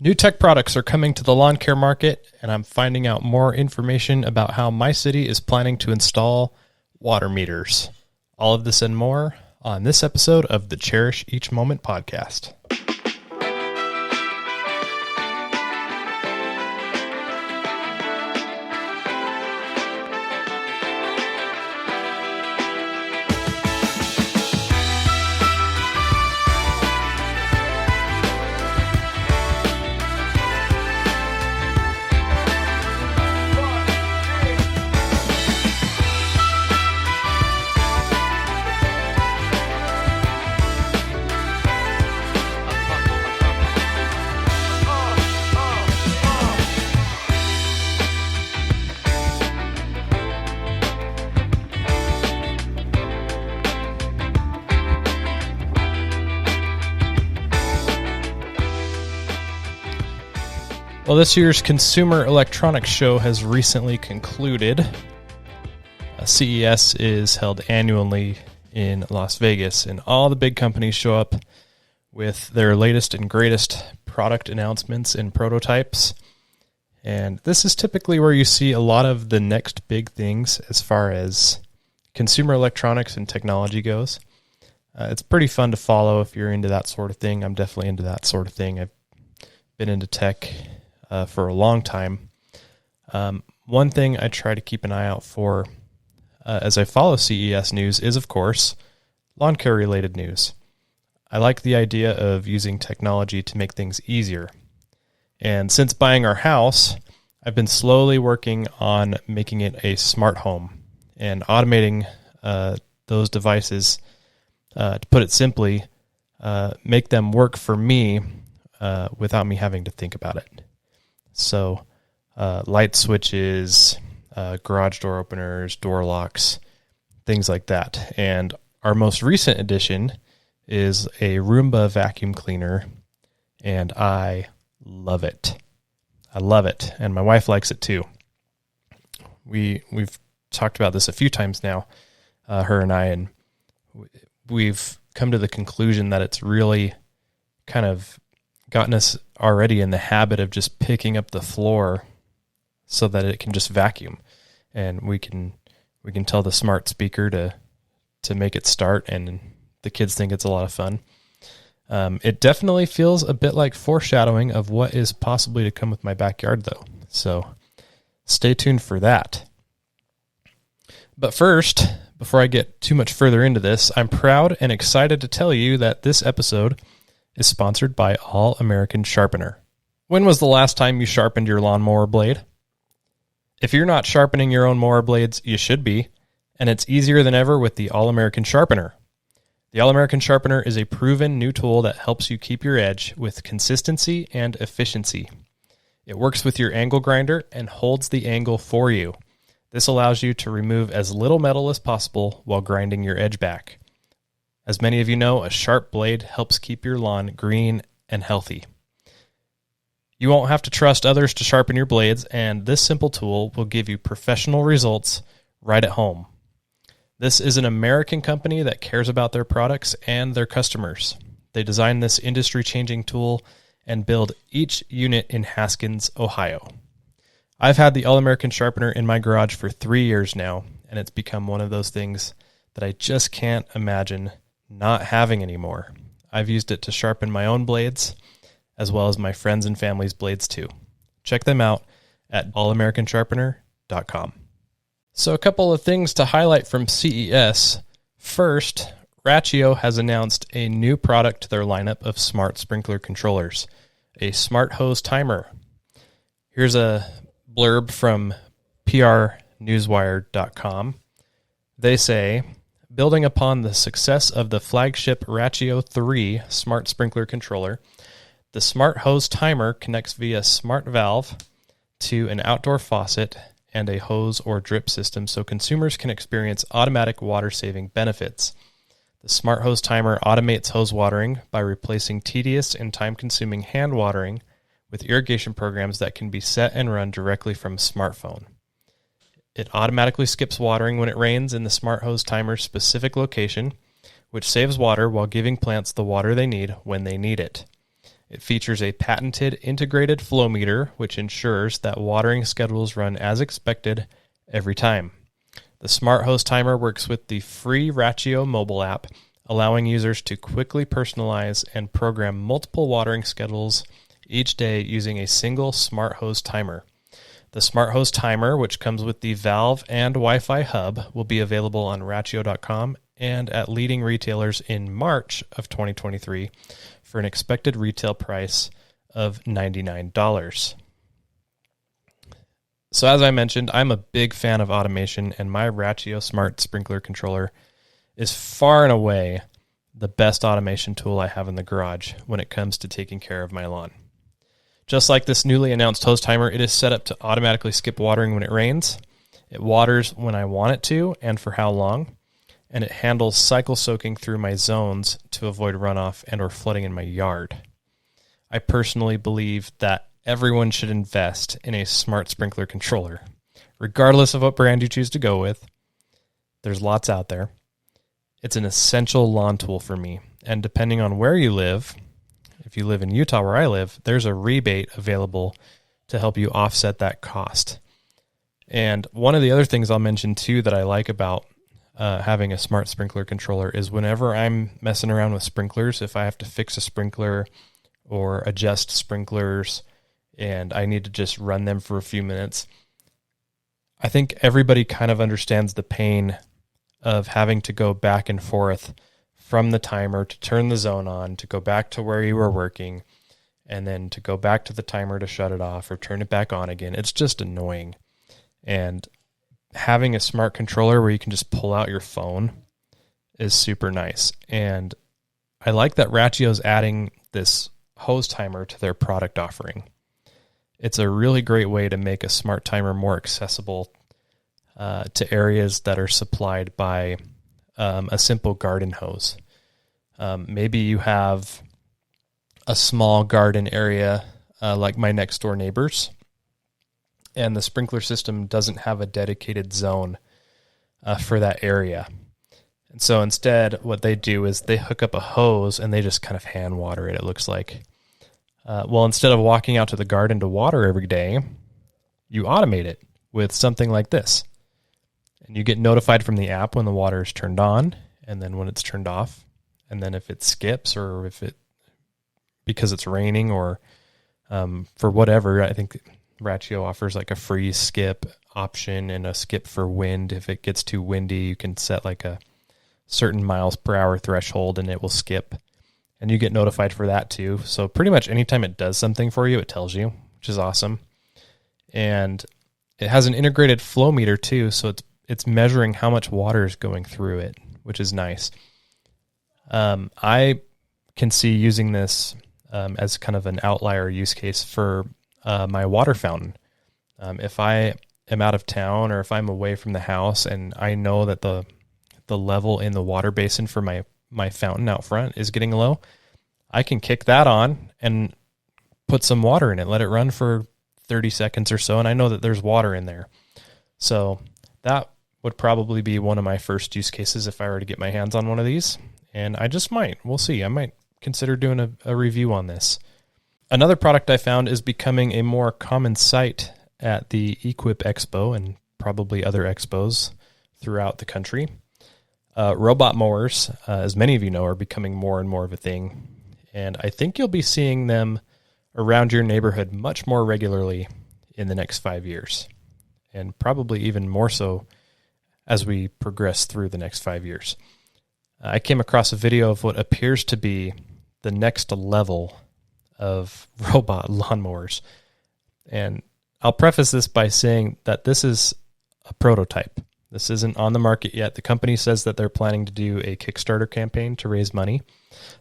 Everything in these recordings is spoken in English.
New tech products are coming to the lawn care market, and I'm finding out more information about how my city is planning to install water meters. All of this and more on this episode of the Cherish Each Moment Podcast. Well, this year's Consumer Electronics Show has recently concluded. CES is held annually in Las Vegas, and all the big companies show up with their latest and greatest product announcements and prototypes. And this is typically where you see a lot of the next big things as far as consumer electronics and technology goes. It's pretty fun to follow if you're into that sort of thing. I'm definitely into that sort of thing. I've been into tech for a long time. One thing I try to keep an eye out for as I follow CES news is, of course, lawn care related news. I like the idea of using technology to make things easier. And since buying our house, I've been slowly working on making it a smart home and automating those devices, to put it simply, make them work for me without me having to think about it. So light switches, garage door openers, door locks, things like that. And our most recent addition is a Roomba vacuum cleaner, and I love it. I love it, and my wife likes it too. We've talked about this a few times now, her and I, and we've come to the conclusion that it's really kind of gotten us already in the habit of just picking up the floor so that it can just vacuum, and we can tell the smart speaker to make it start, and the kids think it's a lot of fun. It definitely feels a bit like foreshadowing of what is possibly to come with my backyard, though, so stay tuned for that. But first, before I get too much further into this, I'm proud and excited to tell you that this episode is sponsored by All American Sharpener. When was the last time you sharpened your lawnmower blade? If you're not sharpening your own mower blades, you should be, and it's easier than ever with the All American Sharpener. The All American Sharpener is a proven new tool that helps you keep your edge with consistency and efficiency. It works with your angle grinder and holds the angle for you. This allows you to remove as little metal as possible while grinding your edge back. As many of you know, a sharp blade helps keep your lawn green and healthy. You won't have to trust others to sharpen your blades, and this simple tool will give you professional results right at home. This is an American company that cares about their products and their customers. They designed this industry-changing tool and build each unit in Haskins, Ohio. I've had the All-American Sharpener in my garage for 3 years now, and it's become one of those things that I just can't imagine not having anymore. I've used it to sharpen my own blades, as well as my friends and family's blades too. Check them out at allamericansharpener.com. So a couple of things to highlight from CES. First, Rachio has announced a new product to their lineup of smart sprinkler controllers, a smart hose timer. Here's a blurb from prnewswire.com. They say, building upon the success of the flagship Rachio 3 smart sprinkler controller, the smart hose timer connects via smart valve to an outdoor faucet and a hose or drip system so consumers can experience automatic water-saving benefits. The smart hose timer automates hose watering by replacing tedious and time-consuming hand watering with irrigation programs that can be set and run directly from a smartphone. It automatically skips watering when it rains in the smart hose timer's specific location, which saves water while giving plants the water they need when they need it. It features a patented integrated flow meter, which ensures that watering schedules run as expected every time. The Smart Hose Timer works with the free Ratio mobile app, allowing users to quickly personalize and program multiple watering schedules each day using a single Smart Hose Timer. The Smart Hose Timer, which comes with the valve and Wi-Fi hub, will be available on Ratio.com and at leading retailers in March of 2023 for an expected retail price of $99. So as I mentioned, I'm a big fan of automation, and my Ratio Smart Sprinkler Controller is far and away the best automation tool I have in the garage when it comes to taking care of my lawn. Just like this newly announced hose timer, it is set up to automatically skip watering when it rains. It waters when I want it to and for how long, and it handles cycle soaking through my zones to avoid runoff and or flooding in my yard. I personally believe that everyone should invest in a smart sprinkler controller, regardless of what brand you choose to go with. There's lots out there. It's an essential lawn tool for me, and depending on where you live, if you live in Utah where I live, there's a rebate available to help you offset that cost. And one of the other things I'll mention too that I like about having a smart sprinkler controller is whenever I'm messing around with sprinklers, if I have to fix a sprinkler or adjust sprinklers and I need to just run them for a few minutes, I think everybody kind of understands the pain of having to go back and forth from the timer to turn the zone on, to go back to where you were working, and then to go back to the timer to shut it off or turn it back on again. It's just annoying. And having a smart controller where you can just pull out your phone is super nice. And I like that Ratio's adding this hose timer to their product offering. It's a really great way to make a smart timer more accessible to areas that are supplied by a simple garden hose. Maybe you have a small garden area like my next door neighbors, and the sprinkler system doesn't have a dedicated zone for that area. And so instead, what they do is they hook up a hose and they just kind of hand water it, it looks like. Well, instead of walking out to the garden to water every day, you automate it with something like this. And you get notified from the app when the water is turned on and then when it's turned off. And then if it skips or if it, because it's raining or for whatever, I think Ratio offers like a free skip option and a skip for wind. If it gets too windy, you can set like a certain miles per hour threshold and it will skip. And you get notified for that too. So pretty much anytime it does something for you, it tells you, which is awesome. And it has an integrated flow meter too, so it's measuring how much water is going through it, which is nice. I can see using this as kind of an outlier use case for my water fountain. If I am out of town or if I'm away from the house and I know that the level in the water basin for my fountain out front is getting low, I can kick that on and put some water in it, let it run for 30 seconds or so, and I know that there's water in there. So that would probably be one of my first use cases if I were to get my hands on one of these, and I just might. We'll see. I might consider doing a review on this. Another product I found is becoming a more common sight at the Equip Expo and probably other expos throughout the country. Robot mowers, as many of you know, are becoming more and more of a thing, and I think you'll be seeing them around your neighborhood much more regularly in the next 5 years, and probably even more so as we progress through the next 5 years. I came across a video of what appears to be the next level of robot lawnmowers, and I'll preface this by saying that this is a prototype. This isn't on the market yet. The company says that they're planning to do a Kickstarter campaign to raise money,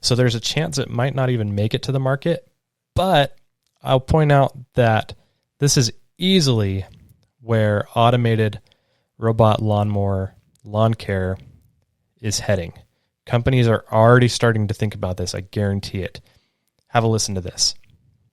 so there's a chance it might not even make it to the market. But I'll point out that this is easily where automated robot lawnmower lawn care is heading. Companies are already starting to think about this. I guarantee it. Have a listen to this.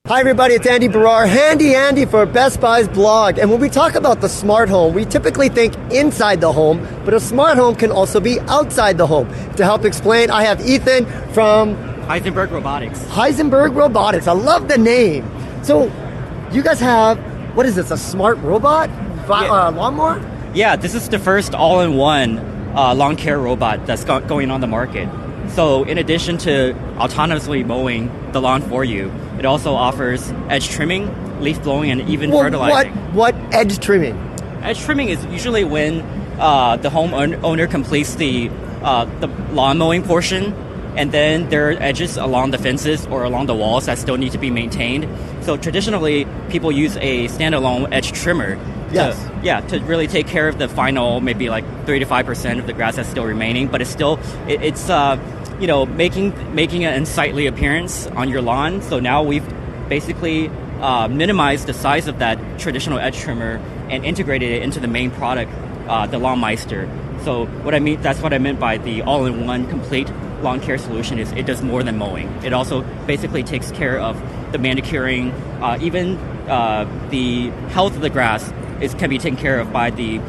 Hi everybody, it's Andy Barrar, Handy Andy for Best Buy's blog. And when we talk about the smart home, we typically think inside the home, but a smart home can also be outside the home. To help explain, I have Ethan from Heisenberg Robotics. Heisenberg Robotics. I love the name. So you guys have, what is this, a smart robot lawnmower? Yeah, this is the first all-in-one lawn care robot that's going on the market. So in addition to autonomously mowing the lawn for you, it also offers edge trimming, leaf blowing, and even fertilizing. What edge trimming? Edge trimming is usually when the homeowner completes the lawn mowing portion, and then there are edges along the fences or along the walls that still need to be maintained. So traditionally, people use a standalone edge trimmer to really take care of the final maybe like 3 to 5% of the grass that's still remaining, but it's still making an unsightly appearance on your lawn. So now we've basically minimized the size of that traditional edge trimmer and integrated it into the main product, the Lawn Meister. So that's what I meant by the all-in-one complete lawn care solution. Is it does more than mowing. It also basically takes care of the manicuring, even the health of the grass can be taken care of by the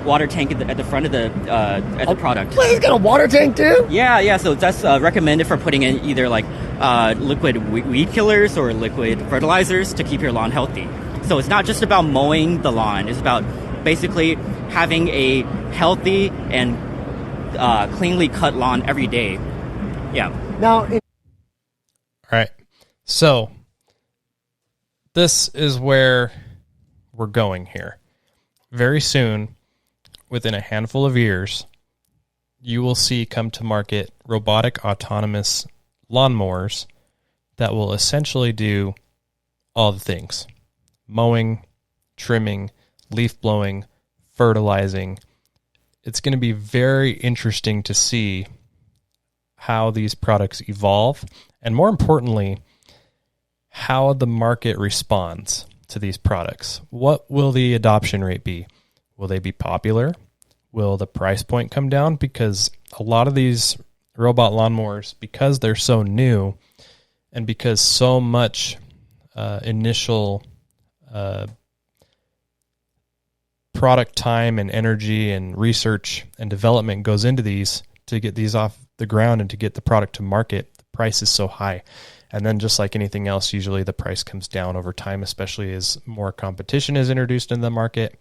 water tank at the front of the product. Wait, he's got a water tank too? Yeah. So that's recommended for putting in either like liquid weed killers or liquid fertilizers to keep your lawn healthy. So it's not just about mowing the lawn. It's about basically having a healthy and cleanly cut lawn every day. Yeah. Now, all right. So this is where we're going here. Very soon, within a handful of years, you will see come to market robotic autonomous lawnmowers that will essentially do all the things: mowing, trimming, leaf blowing, fertilizing. It's going to be very interesting to see how these products evolve, and more importantly, how the market responds to these products. What will the adoption rate be? Will they be popular? Will the price point come down? Because a lot of these robot lawnmowers, because they're so new and because so much initial product time and energy and research and development goes into these to get these off the ground and to get the product to market, the price is so high. And then just like anything else, usually the price comes down over time, especially as more competition is introduced into the market.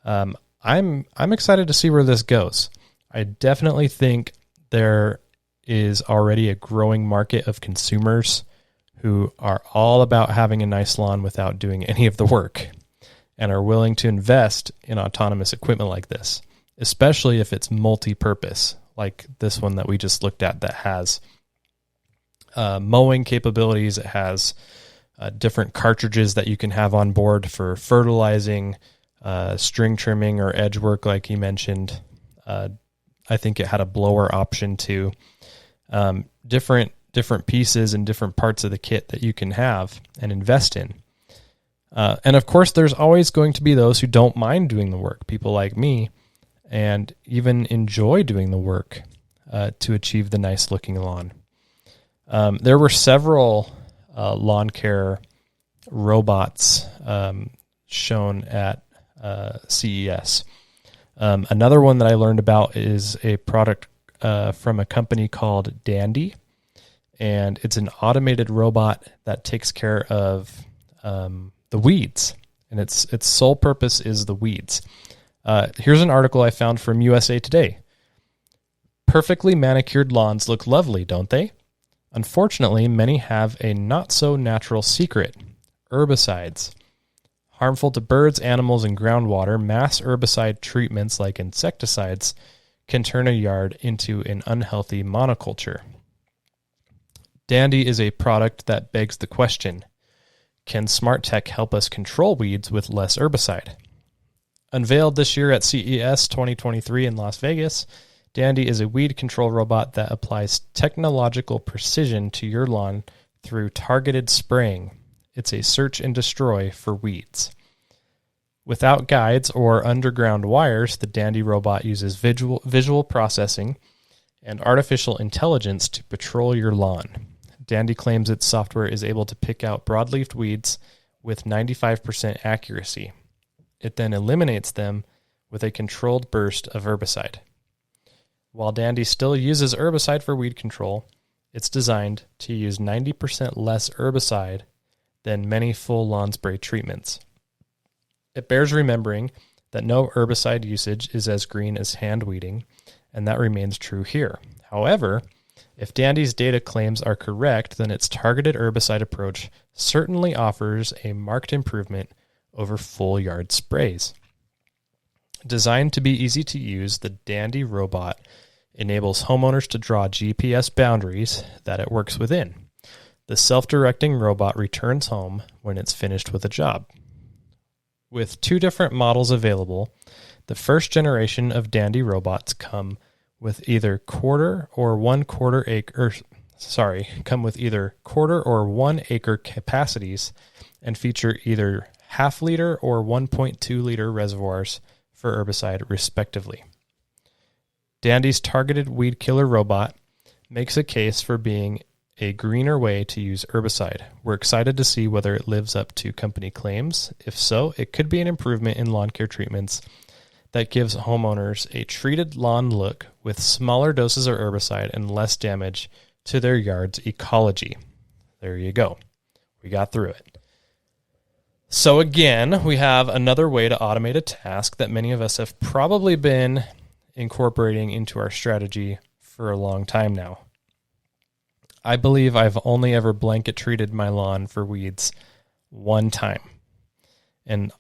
I'm excited to see where this goes. I definitely think there is already a growing market of consumers who are all about having a nice lawn without doing any of the work and are willing to invest in autonomous equipment like this, especially if it's multi-purpose, like this one that we just looked at that has mowing capabilities. It has different cartridges that you can have on board for fertilizing, string trimming or edge work, like you mentioned. I think it had a blower option too. Different pieces and different parts of the kit that you can have and invest in. And of course, there's always going to be those who don't mind doing the work, people like me, and even enjoy doing the work to achieve the nice looking lawn. There were several lawn care robots shown at CES. Another one that I learned about is a product from a company called Dandy, and it's an automated robot that takes care of the weeds, and its sole purpose is the weeds. Here's an article I found from USA Today. Perfectly manicured lawns look lovely, don't they? Unfortunately, many have a not-so-natural secret: herbicides. Harmful to birds, animals, and groundwater, mass herbicide treatments like insecticides can turn a yard into an unhealthy monoculture. Dandy is a product that begs the question: can smart tech help us control weeds with less herbicide? Unveiled this year at CES 2023 in Las Vegas, Dandy is a weed control robot that applies technological precision to your lawn through targeted spraying. It's a search and destroy for weeds. Without guides or underground wires, the Dandy robot uses visual processing and artificial intelligence to patrol your lawn. Dandy claims its software is able to pick out broadleaf weeds with 95% accuracy. It then eliminates them with a controlled burst of herbicide. While Dandy still uses herbicide for weed control, It's designed to use 90% less herbicide than many full lawn spray treatments. It bears remembering that no herbicide usage is as green as hand weeding, and that remains true here. However, if Dandy's data claims are correct, then its targeted herbicide approach certainly offers a marked improvement over full yard sprays. Designed to be easy to use, the Dandy robot enables homeowners to draw GPS boundaries that it works within. The self-directing robot returns home when it's finished with a job. With 2 different models available, the first generation of Dandy robots come with either quarter or 1 acre capacities and feature either half-liter or 1.2-liter reservoirs for herbicide, respectively. Dandy's targeted weed killer robot makes a case for being a greener way to use herbicide. We're excited to see whether it lives up to company claims. If so, it could be an improvement in lawn care treatments that gives homeowners a treated lawn look with smaller doses of herbicide and less damage to their yard's ecology. There you go. We got through it. So again, we have another way to automate a task that many of us have probably been incorporating into our strategy for a long time now. I believe I've only ever blanket treated my lawn for weeds 1 time. And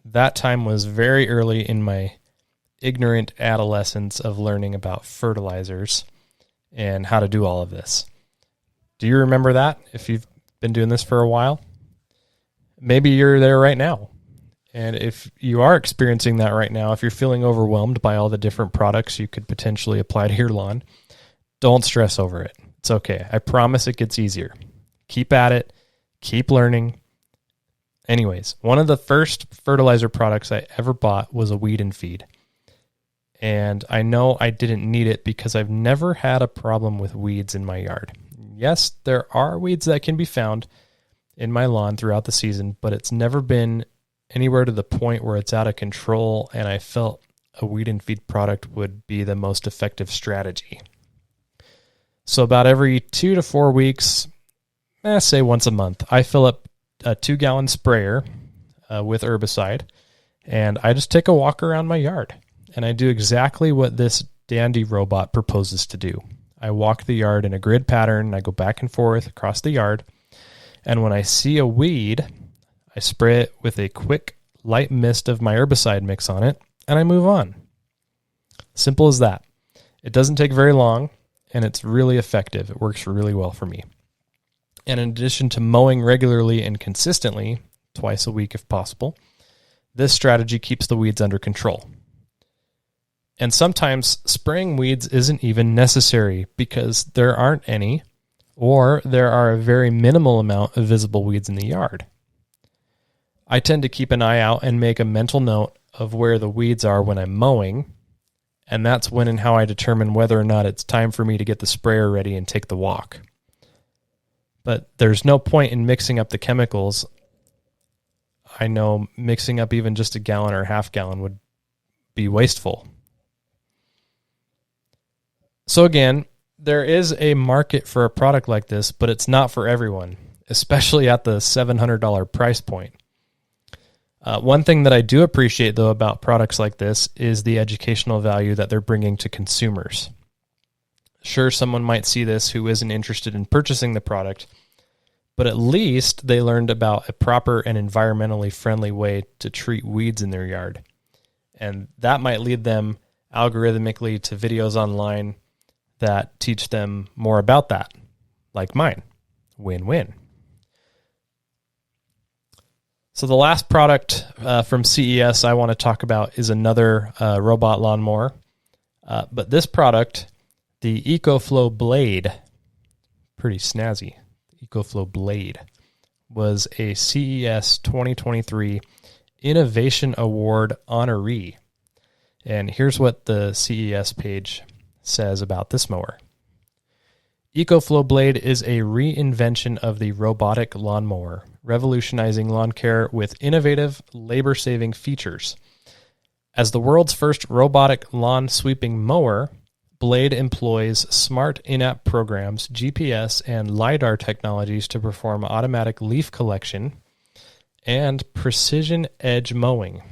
that time was very early in my ignorant adolescence of learning about fertilizers and how to do all of this. Do you remember that if you've been doing this for a while? Maybe you're there right now. And if you are experiencing that right now, if you're feeling overwhelmed by all the different products you could potentially apply to your lawn, don't stress over it. It's okay. I promise it gets easier. Keep at it. Keep learning. Anyways, one of the first fertilizer products I ever bought was a weed and feed. And I know I didn't need it because I've never had a problem with weeds in my yard. Yes, there are weeds that can be found in my lawn throughout the season, but it's never been anywhere to the point where it's out of control, and I felt a weed and feed product would be the most effective strategy. So about every 2 to 4 weeks, say once a month, I fill up a 2-gallon sprayer with herbicide, and I just take a walk around my yard, and I do exactly what this Dandy robot proposes to do. I walk the yard in a grid pattern, I go back and forth across the yard, and when I see a weed, I spray it with a quick, light mist of my herbicide mix on it, and I move on. Simple as that. It doesn't take very long, and it's really effective. It works really well for me. And in addition to mowing regularly and consistently, twice a week if possible, this strategy keeps the weeds under control. And sometimes spraying weeds isn't even necessary because there aren't any, or there are a very minimal amount of visible weeds in the yard. I tend to keep an eye out and make a mental note of where the weeds are when I'm mowing, and that's when and how I determine whether or not it's time for me to get the sprayer ready and take the walk. But there's no point in mixing up the chemicals. I know mixing up even just a gallon or a half gallon would be wasteful. So again, there is a market for a product like this, but it's not for everyone, especially at the $700 price point. One thing that I do appreciate, though, about products like this is the educational value that they're bringing to consumers. Sure, someone might see this who isn't interested in purchasing the product, but at least they learned about a proper and environmentally friendly way to treat weeds in their yard. And that might lead them algorithmically to videos online that teach them more about that, like mine. Win-win. So the last product from CES I want to talk about is another robot lawnmower. But this product, the EcoFlow Blade, pretty snazzy, EcoFlow Blade, was a CES 2023 Innovation Award honoree. And here's what the CES page says about this mower. EcoFlow Blade is a reinvention of the robotic lawnmower, revolutionizing lawn care with innovative, labor-saving features. As the world's first robotic lawn sweeping mower, Blade employs smart in-app programs, GPS, and LiDAR technologies to perform automatic leaf collection and precision edge mowing.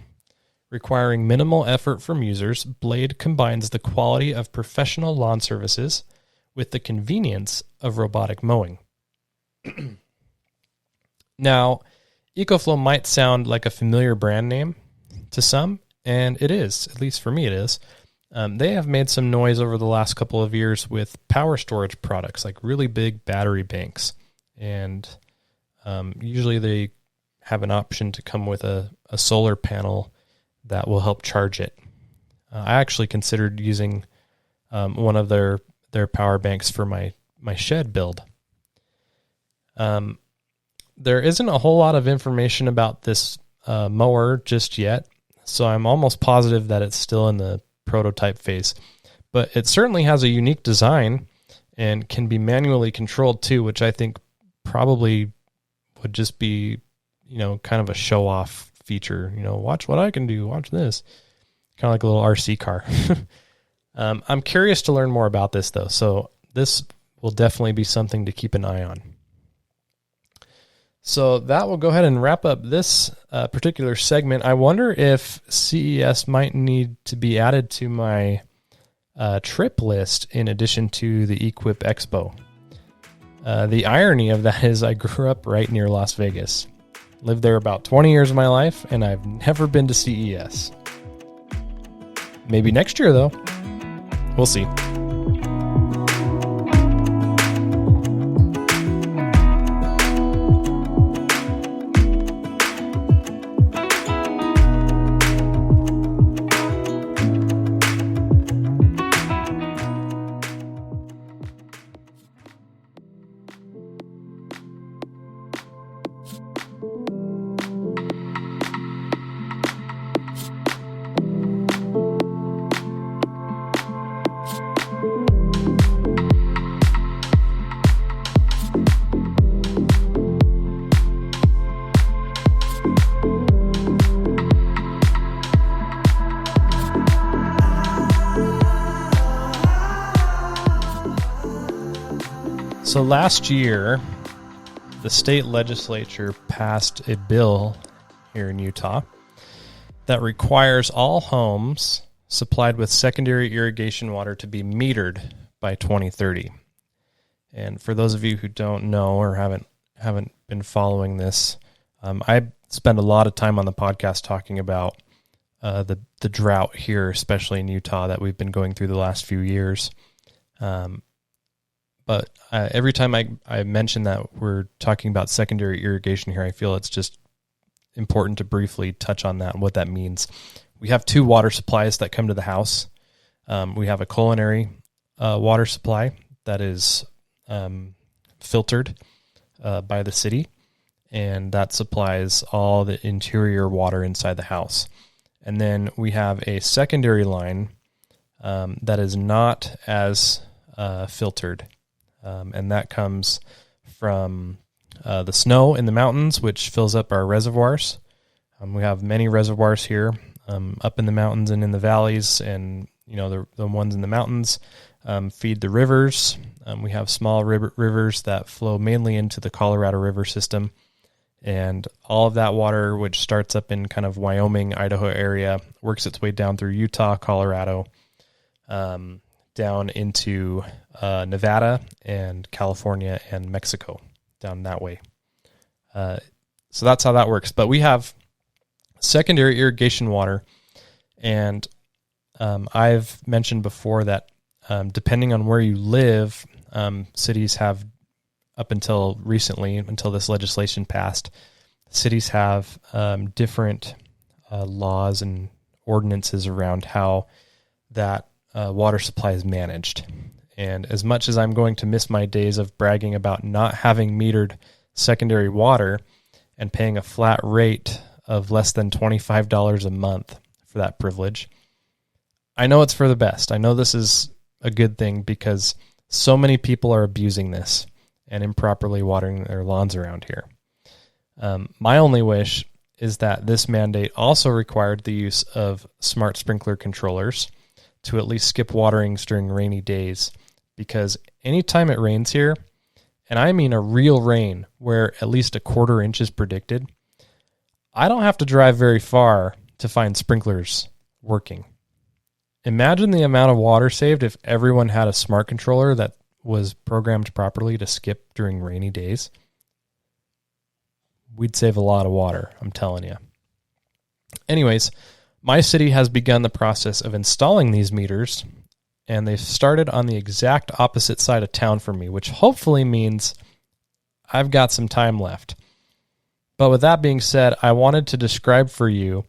Requiring minimal effort from users, Blade combines the quality of professional lawn services with the convenience of robotic mowing. Now, EcoFlow might sound like a familiar brand name to some, and it is, at least for me it is. They have made some noise over the last couple of years with power storage products, like really big battery banks. And usually they have an option to come with a solar panel that will help charge it. I actually considered using one of their power banks for my shed build. There isn't a whole lot of information about this mower just yet, so I'm almost positive that it's still in the prototype phase. But it certainly has a unique design and can be manually controlled too, which I think probably would just be, kind of a show-off feature. Watch what I can do. Watch this. Kind of like a little RC car. I'm curious to learn more about this, though, so this will definitely be something to keep an eye on. So that will go ahead and wrap up this particular segment. I wonder if CES might need to be added to my trip list in addition to the Equip Expo. The irony of that is I grew up right near Las Vegas. Lived there about 20 years of my life, and I've never been to CES. Maybe next year, though. We'll see. So last year, the state legislature passed a bill here in Utah that requires all homes supplied with secondary irrigation water to be metered by 2030. And for those of you who don't know or haven't been following this, I spend a lot of time on the podcast talking about the drought here, especially in Utah, that we've been going through the last few years. But every time I mention that we're talking about secondary irrigation here, I feel it's just important to briefly touch on that and what that means. We have two water supplies that come to the house. We have a culinary water supply that is filtered by the city, and that supplies all the interior water inside the house. And then we have a secondary line that is not as filtered. And that comes from the snow in the mountains, which fills up our reservoirs. We have many reservoirs here up in the mountains and in the valleys, and the ones in the mountains feed the rivers. We have small rivers that flow mainly into the Colorado River system, and all of that water, which starts up in kind of Wyoming, Idaho area, works its way down through Utah, Colorado, down into Nevada and California and Mexico, down that way. So that's how that works. But we have secondary irrigation water, and I've mentioned before that depending on where you live, cities have, up until recently, until this legislation passed, cities have different laws and ordinances around how that water supply is managed. And as much as I'm going to miss my days of bragging about not having metered secondary water and paying a flat rate of less than $25 a month for that privilege, I know it's for the best. I know this is a good thing because so many people are abusing this and improperly watering their lawns around here. My only wish is that this mandate also required the use of smart sprinkler controllers to at least skip waterings during rainy days, because anytime it rains here, and I mean a real rain where at least a quarter inch is predicted, I don't have to drive very far to find sprinklers working. Imagine the amount of water saved if everyone had a smart controller that was programmed properly to skip during rainy days. We'd save a lot of water, I'm telling you. Anyways, my city has begun the process of installing these meters, and they've started on the exact opposite side of town from me, which hopefully means I've got some time left. But with that being said, I wanted to describe for you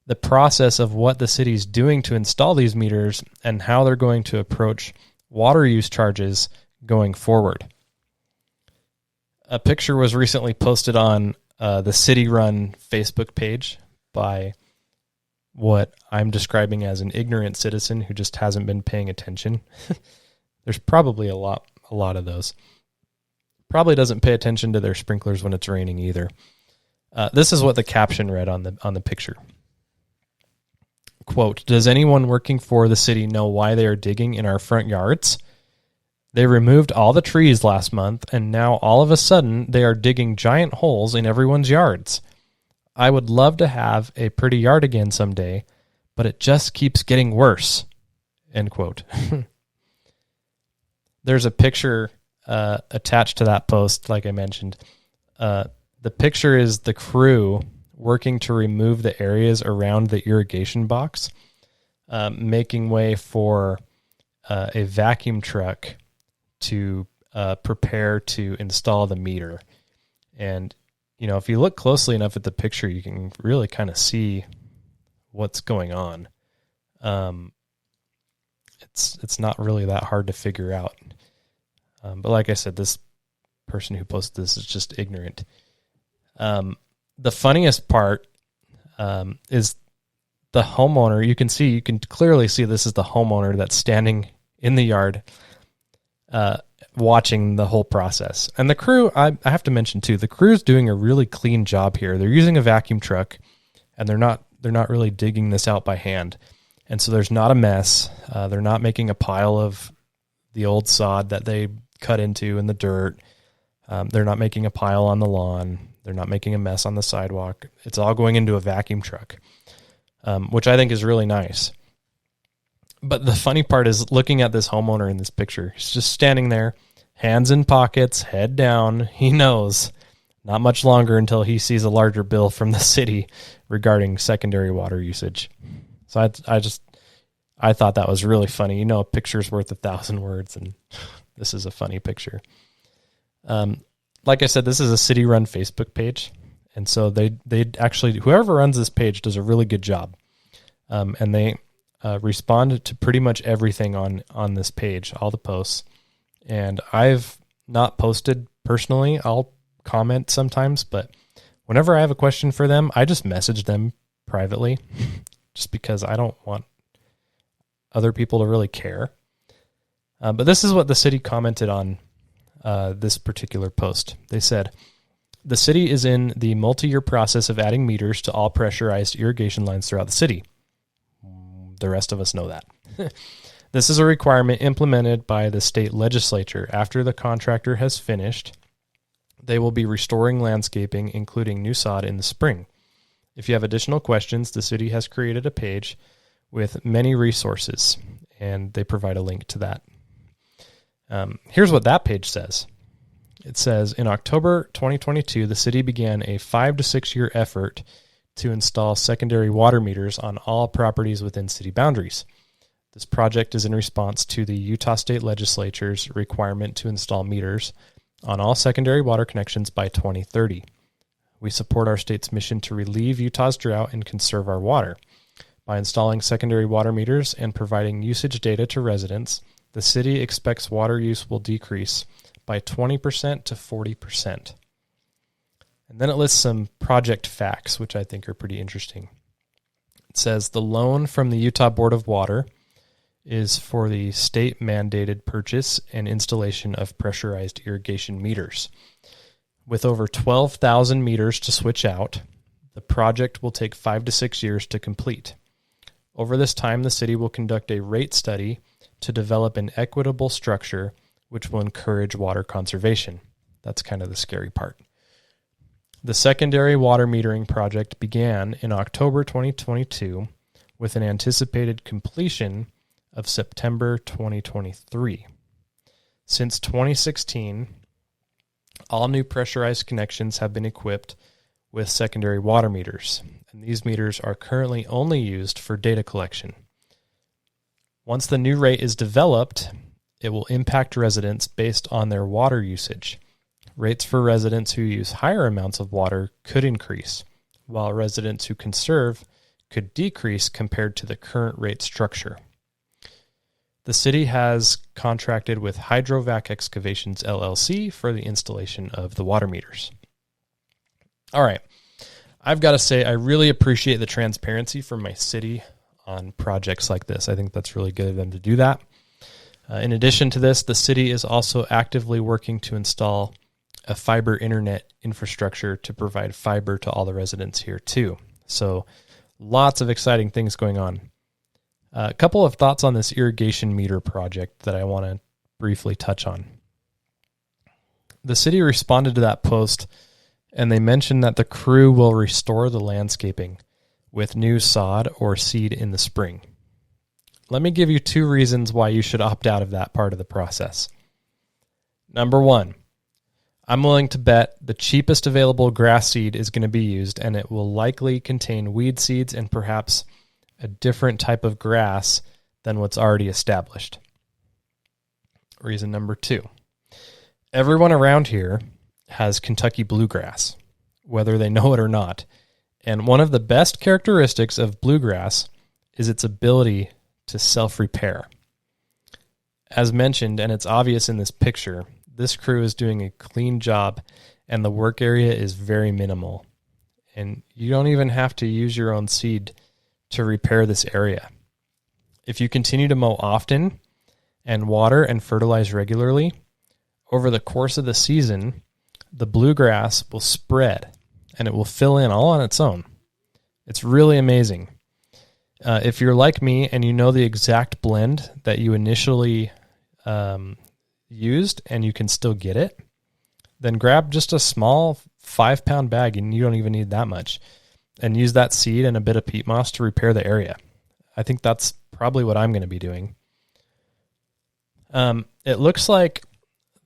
the process of what the city's doing to install these meters and how they're going to approach water use charges going forward. A picture was recently posted on the city-run Facebook page by what I'm describing as an ignorant citizen who just hasn't been paying attention. There's probably a lot of those. Probably doesn't pay attention to their sprinklers when it's raining either. This is what the caption read on the picture. Quote, "Does anyone working for the city know why they are digging in our front yards? They removed all the trees last month, and now all of a sudden they are digging giant holes in everyone's yards. I would love to have a pretty yard again someday, but it just keeps getting worse." End quote. There's a picture attached to that post, like I mentioned. The picture is the crew working to remove the areas around the irrigation box, making way for a vacuum truck to prepare to install the meter. And, you know, if you look closely enough at the picture, you can really kind of see what's going on. It's not really that hard to figure out. But like I said, this person who posted this is just ignorant. The funniest part is the homeowner. You can clearly see this is the homeowner that's standing in the yard watching the whole process. And the crew, I have to mention too, the crew's doing a really clean job here. They're using a vacuum truck, and they're not really digging this out by hand. And so there's not a mess. They're not making a pile of the old sod that they cut into in the dirt. They're not making a pile on the lawn. They're not making a mess on the sidewalk. It's all going into a vacuum truck, which I think is really nice. But the funny part is looking at this homeowner in this picture. He's just standing there, hands in pockets, head down. He knows not much longer until he sees a larger bill from the city regarding secondary water usage. So I thought that was really funny. You know, a picture's worth 1,000 words, and this is a funny picture. Like I said, this is a city-run Facebook page, and so they actually, whoever runs this page does a really good job, and they respond to pretty much everything on this page, all the posts. And I've not posted personally. I'll comment sometimes, but whenever I have a question for them, I just message them privately, just because I don't want other people to really care. But this is what the city commented on this particular post. They said, "The city is in the multi-year process of adding meters to all pressurized irrigation lines throughout the city." The rest of us know that. "This is a requirement implemented by the state legislature. After the contractor has finished, they will be restoring landscaping, including new sod in the spring. If you have additional questions, the city has created a page with many resources," and they provide a link to that. Here's what that page says. It says, "In October 2022, the city began a 5 to 6 year effort to install secondary water meters on all properties within city boundaries. This project is in response to the Utah State Legislature's requirement to install meters on all secondary water connections by 2030. We support our state's mission to relieve Utah's drought and conserve our water. By installing secondary water meters and providing usage data to residents, the city expects water use will decrease by 20% to 40%. And then it lists some project facts, which I think are pretty interesting. It says the loan from the Utah Board of Water is for the state-mandated purchase and installation of pressurized irrigation meters. With over 12,000 meters to switch out, the project will take 5 to 6 years to complete. Over this time, the city will conduct a rate study to develop an equitable structure which will encourage water conservation. That's kind of the scary part. The secondary water metering project began in October 2022 with an anticipated completion of September 2023. Since 2016, all new pressurized connections have been equipped with secondary water meters, and these meters are currently only used for data collection. Once the new rate is developed, it will impact residents based on their water usage. Rates for residents who use higher amounts of water could increase, while residents who conserve could decrease compared to the current rate structure. The city has contracted with Hydrovac Excavations LLC for the installation of the water meters. All right. I've got to say, I really appreciate the transparency from my city on projects like this. I think that's really good of them to do that. In addition to this, the city is also actively working to install a fiber internet infrastructure to provide fiber to all the residents here too. So lots of exciting things going on. A couple of thoughts on this irrigation meter project that I want to briefly touch on. The city responded to that post, and they mentioned that the crew will restore the landscaping with new sod or seed in the spring. Let me give you 2 reasons why you should opt out of that part of the process. Number 1, I'm willing to bet the cheapest available grass seed is going to be used, and it will likely contain weed seeds and perhaps a different type of grass than what's already established. Reason number 2, everyone around here has Kentucky bluegrass, whether they know it or not. And one of the best characteristics of bluegrass is its ability to self-repair. As mentioned, and it's obvious in this picture, this crew is doing a clean job and the work area is very minimal. And you don't even have to use your own seed to repair this area. If you continue to mow often and water and fertilize regularly, over the course of the season, the bluegrass will spread and it will fill in all on its own. It's really amazing. If you're like me and you know the exact blend that you initially used and you can still get it, then grab just a small 5-pound bag, and you don't even need that much, and use that seed and a bit of peat moss to repair the area. I think that's probably what I'm going to be doing. It looks like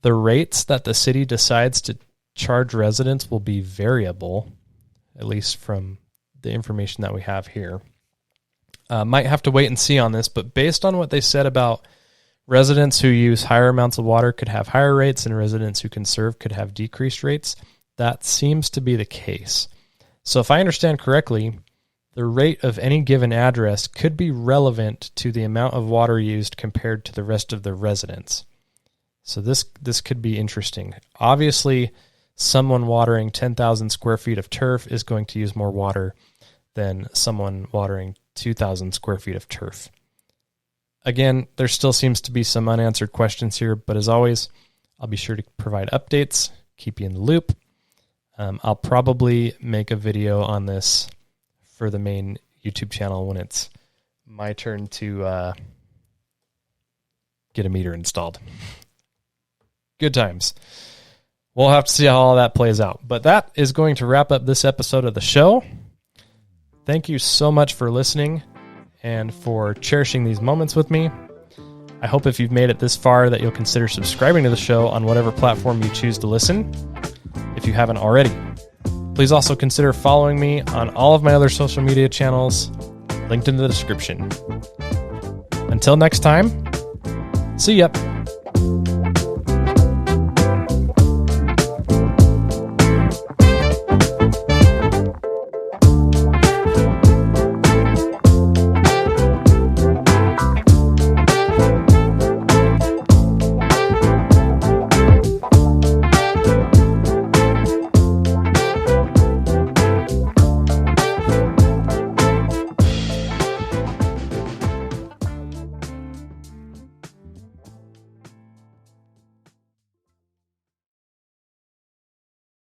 the rates that the city decides to charge residents will be variable, at least from the information that we have here. Might have to wait and see on this, but based on what they said about residents who use higher amounts of water could have higher rates and residents who conserve could have decreased rates, that seems to be the case. So if I understand correctly, the rate of any given address could be relevant to the amount of water used compared to the rest of the residents. So this could be interesting. Obviously, someone watering 10,000 square feet of turf is going to use more water than someone watering 2,000 square feet of turf. Again, there still seems to be some unanswered questions here, but as always, I'll be sure to provide updates, keep you in the loop. I'll probably make a video on this for the main YouTube channel when it's my turn to get a meter installed. Good times. We'll have to see how all that plays out. But that is going to wrap up this episode of the show. Thank you so much for listening and for cherishing these moments with me. I hope if you've made it this far that you'll consider subscribing to the show on whatever platform you choose to listen, if you haven't already. Please also consider following me on all of my other social media channels, linked in the description. Until next time, see ya.